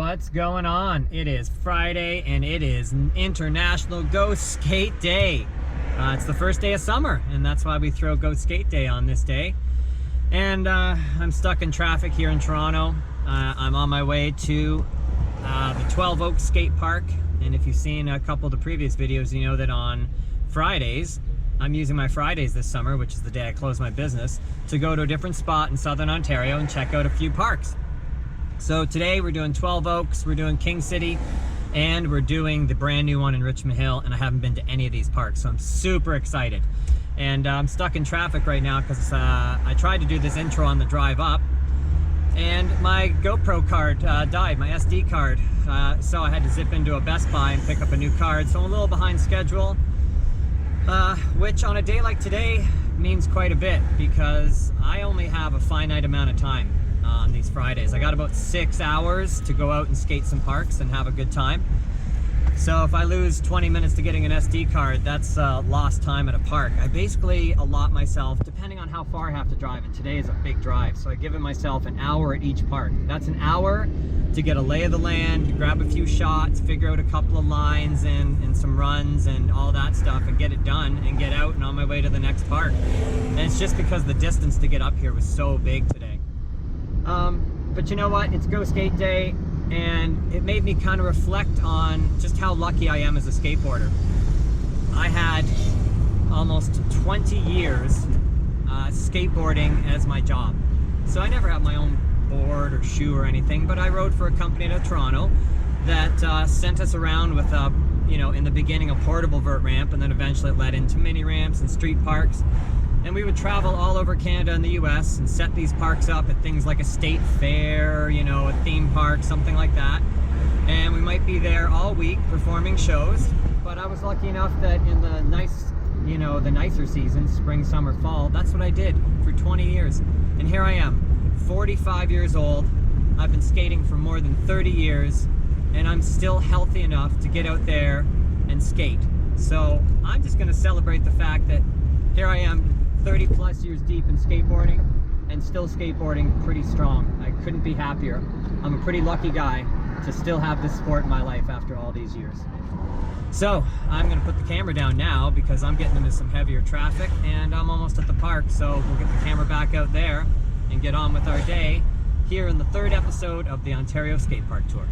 What's going on? It is Friday and it is International Go Skate Day. It's the first day of summer and that's why we throw Go Skate Day on this day. And I'm stuck in traffic here in Toronto. I'm on my way to the 12 Oaks Skate Park. And if you've seen a couple of the previous videos, you know that on Fridays, I'm using my Fridays this summer, which is the day I close my business, to go to a different spot in Southern Ontario and check out a few parks. So today we're doing 12 Oaks, we're doing King City, and we're doing the brand new one in Richmond Hill, and I haven't been to any of these parks, so I'm super excited. And I'm stuck in traffic right now because I tried to do this intro on the drive up, and my GoPro card died, my SD card. So I had to zip into a Best Buy and pick up a new card, so I'm a little behind schedule, which on a day like today means quite a bit because I only have a finite amount of time on these Fridays. I got about 6 hours to go out and skate some parks and have a good time. So if I lose 20 minutes to getting an SD card, that's lost time at a park. I basically allot myself, depending on how far I have to drive, and today is a big drive, so I give myself an hour at each park. That's an hour to get a lay of the land, grab a few shots, figure out a couple of lines and some runs and all that stuff, and get it done and get out and on my way to the next park. And it's just because the distance to get up here was so big today. But you know what? It's Go Skate Day, and it made me kind of reflect on just how lucky I am as a skateboarder. I had almost 20 years skateboarding as my job. So I never had my own board or shoe or anything, but I rode for a company in Toronto that sent us around with, you know, in the beginning a portable vert ramp, and then eventually it led into mini ramps and street parks. And we would travel all over Canada and the US and set these parks up at things like a state fair, you know, a theme park, something like that. And we might be there all week performing shows. But I was lucky enough that in the nice, you know, the nicer seasons, spring, summer, fall, that's what I did for 20 years. And here I am, 45 years old. I've been skating for more than 30 years, and I'm still healthy enough to get out there and skate. So I'm just gonna celebrate the fact that here I am, 30 plus years deep in skateboarding, and still skateboarding pretty strong. I couldn't be happier. I'm a pretty lucky guy to still have this sport in my life after all these years. So I'm gonna put the camera down now because I'm getting into some heavier traffic and I'm almost at the park, so we'll get the camera back out there and get on with our day here in the third episode of the Ontario Skatepark Tour.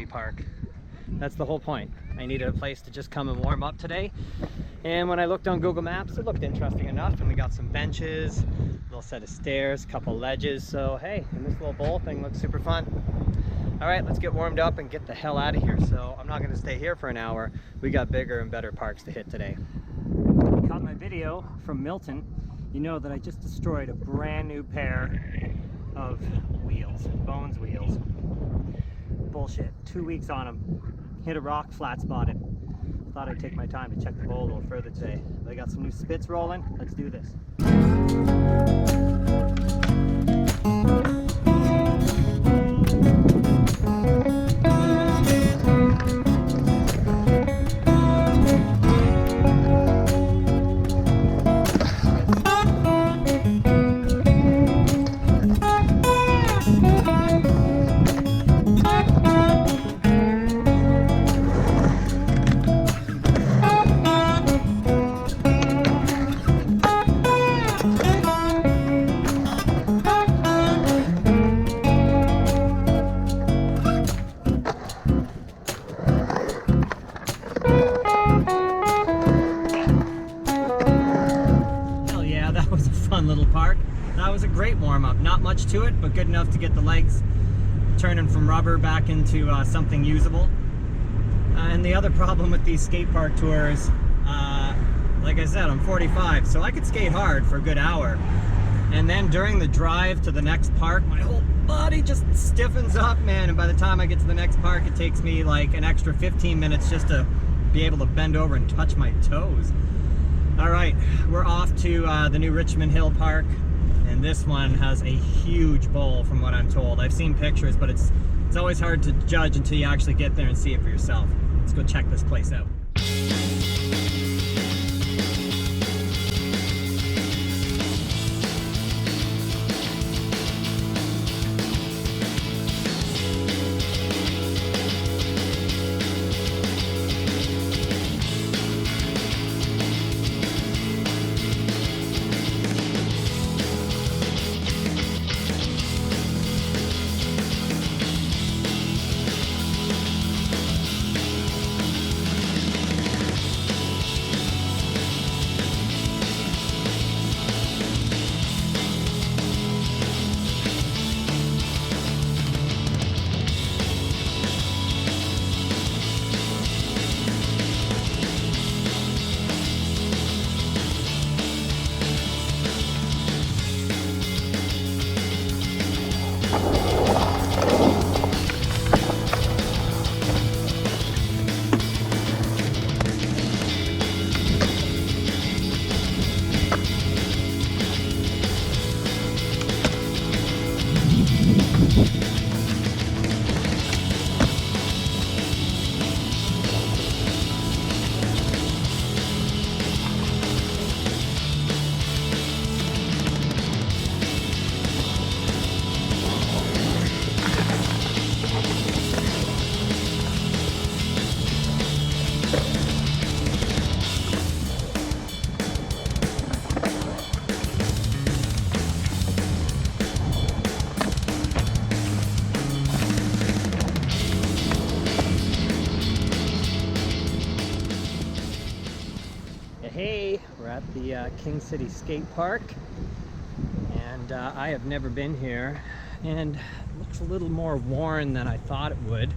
Park. That's the whole point. I needed a place to just come and warm up today, and when I looked on Google Maps, it looked interesting enough, and we got some benches, a little set of stairs, couple ledges, so hey, and this little bowl thing looks super fun. All right, let's get warmed up and get the hell out of here. So I'm not going to stay here for an hour. We got bigger and better parks to hit today. If you caught my video from Milton, you know that I just destroyed a brand new pair of wheels, Bones wheels. Bullshit. 2 weeks on them. Hit a rock, flat spotted. Thought I'd take my time to check the bowl a little further today. I got some new spits rolling. Let's do this. Little park. That was a great warm-up. Not much to it, but good enough to get the legs turning from rubber back into something usable. And the other problem with these skate park tours, like I said, I'm 45, so I could skate hard for a good hour, and then during the drive to the next park, my whole body just stiffens up, man, and by the time I get to the next park, it takes me like an extra 15 minutes just to be able to bend over and touch my toes. All right, we're off to the new Richmond Hill Park. and this one has a huge bowl from what I'm told. I've seen pictures, but it's always hard to judge until you actually get there and see it for yourself. Let's go check this place out. Hey, we're at the King City Skate Park, and I have never been here, and it looks a little more worn than I thought it would.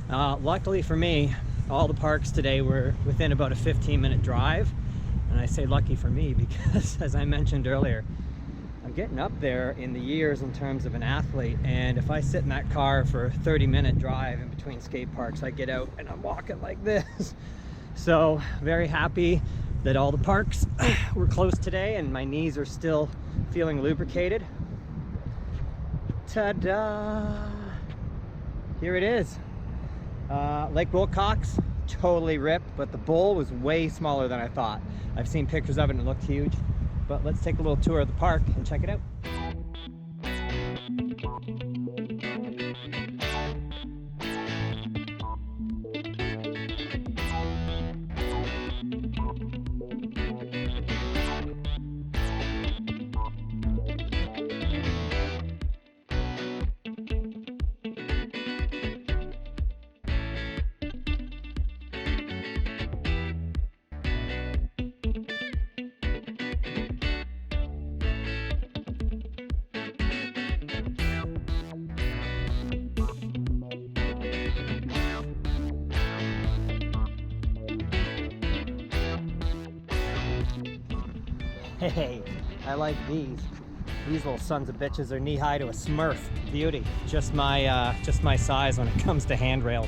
Luckily for me, all the parks today were within about a 15-minute drive, and I say lucky for me because, as I mentioned earlier, I'm getting up there in the years in terms of an athlete, and if I sit in that car for a 30-minute drive in between skate parks, I get out and I'm walking like this. So very happy that all the parks were closed today and my knees are still feeling lubricated. Ta-da! Here it is. Lake Wilcox, totally ripped, but the bowl was way smaller than I thought. I've seen pictures of it and it looked huge, but let's take a little tour of the park and check it out. Hey, I like these. These little sons of bitches are knee-high to a Smurf. Beauty. Just my size when it comes to handrails.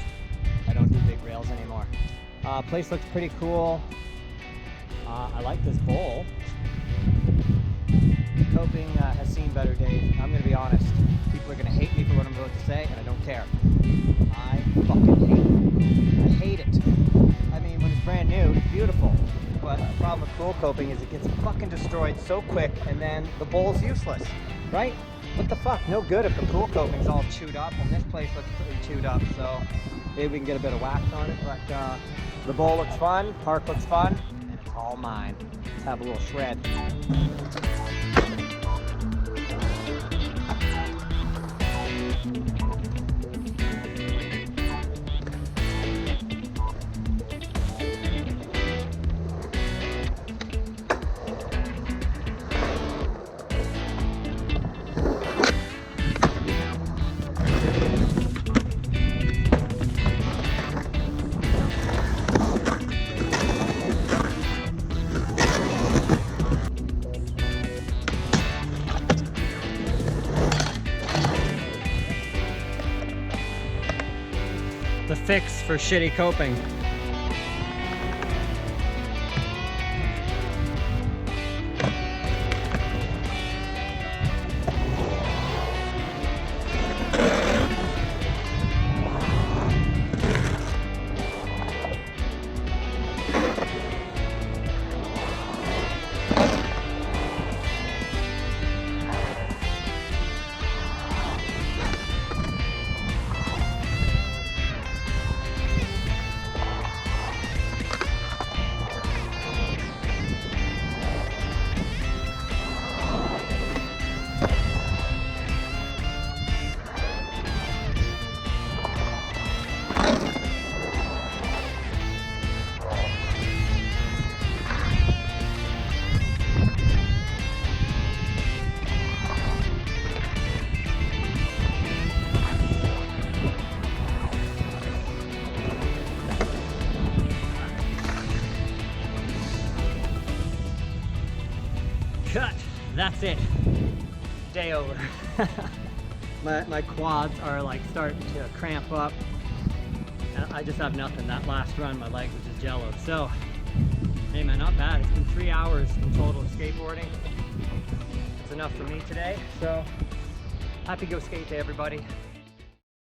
I don't do big rails anymore. Place looks pretty cool. I like this bowl. Coping has seen better days. I'm gonna be honest. People are gonna hate me for what I'm about to say, and I don't care. I fucking hate it. I hate it. I mean, when it's brand new, it's beautiful. But the problem with cool coping is it gets fucking destroyed so quick, and then the bowl's useless, right? What the fuck? No good if the cool coping's all chewed up, and this place looks pretty chewed up, so maybe we can get a bit of wax on it. But the bowl looks fun, park looks fun, and it's all mine. Let's have a little shred. The fix for shitty coping. cut. That's it. Day over. my quads are like starting to cramp up. And I just have nothing. That last run, my legs are just jello. So, hey man, not bad. It's been 3 hours in total of skateboarding. It's enough for me today. So, happy Go Skate Day, everybody.